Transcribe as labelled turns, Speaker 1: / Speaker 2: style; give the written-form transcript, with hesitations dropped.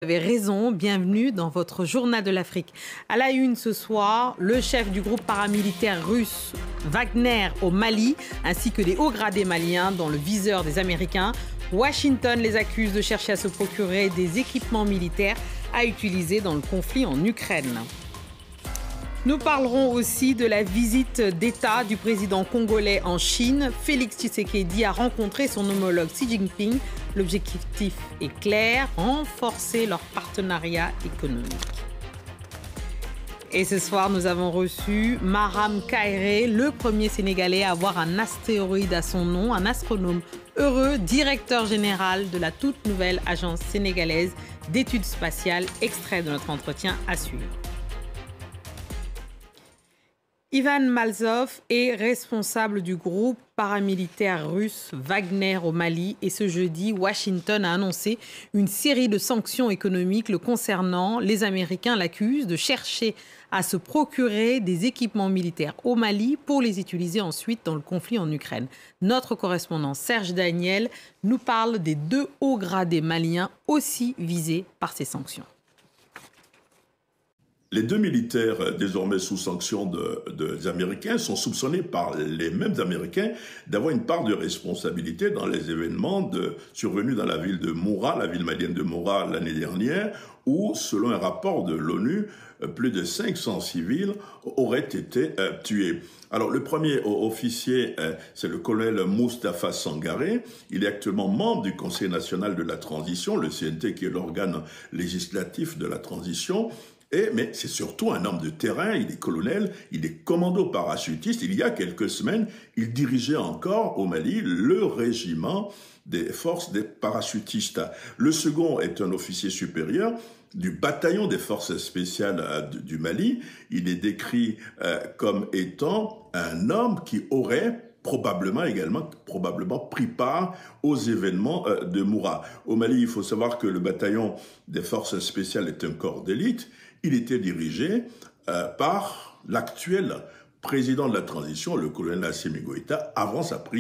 Speaker 1: Vous avez raison, bienvenue dans votre journal de l'Afrique. À la une ce soir, le chef du groupe paramilitaire russe Wagner au Mali, ainsi que les hauts gradés maliens dans le viseur des Américains. Washington les accuse de chercher à se procurer des équipements militaires à utiliser dans le conflit en Ukraine. Nous parlerons aussi de la visite d'État du président congolais en Chine. Félix Tshisekedi a rencontré son homologue Xi Jinping. L'objectif est clair, renforcer leur partenariat économique. Et ce soir, nous avons reçu Maram Kairé, le premier Sénégalais à avoir un astéroïde à son nom, un astronome heureux, directeur général de la toute nouvelle agence sénégalaise d'études spatiales, extrait de notre entretien à suivre. Ivan Malzov est responsable du groupe paramilitaire russe Wagner au Mali et ce jeudi, Washington a annoncé une série de sanctions économiques le concernant. Les Américains l'accusent de chercher à se procurer des équipements militaires au Mali pour les utiliser ensuite dans le conflit en Ukraine. Notre correspondant Serge Daniel nous parle des deux hauts gradés maliens aussi visés par ces sanctions.
Speaker 2: Les deux militaires désormais sous sanction des Américains sont soupçonnés par les mêmes Américains d'avoir une part de responsabilité dans les événements survenus dans la ville de Moura, la ville malienne de Moura l'année dernière, où, selon un rapport de l'ONU, plus de 500 civils auraient été tués. Alors, le premier officier, c'est le colonel Moustapha Sangaré. Il est actuellement membre du Conseil national de la transition, le CNT qui est l'organe législatif de la transition. Mais c'est surtout un homme de terrain, il est colonel, il est commando parachutiste. Il y a quelques semaines, il dirigeait encore au Mali le régiment des forces des parachutistes. Le second est un officier supérieur du bataillon des forces spéciales du Mali. Il est décrit comme étant un homme qui aurait probablement pris part aux événements de Moura. Au Mali, il faut savoir que le bataillon des forces spéciales est un corps d'élite. Il était dirigé par l'actuel président de la transition, le colonel Assimi Goïta, avant sa prise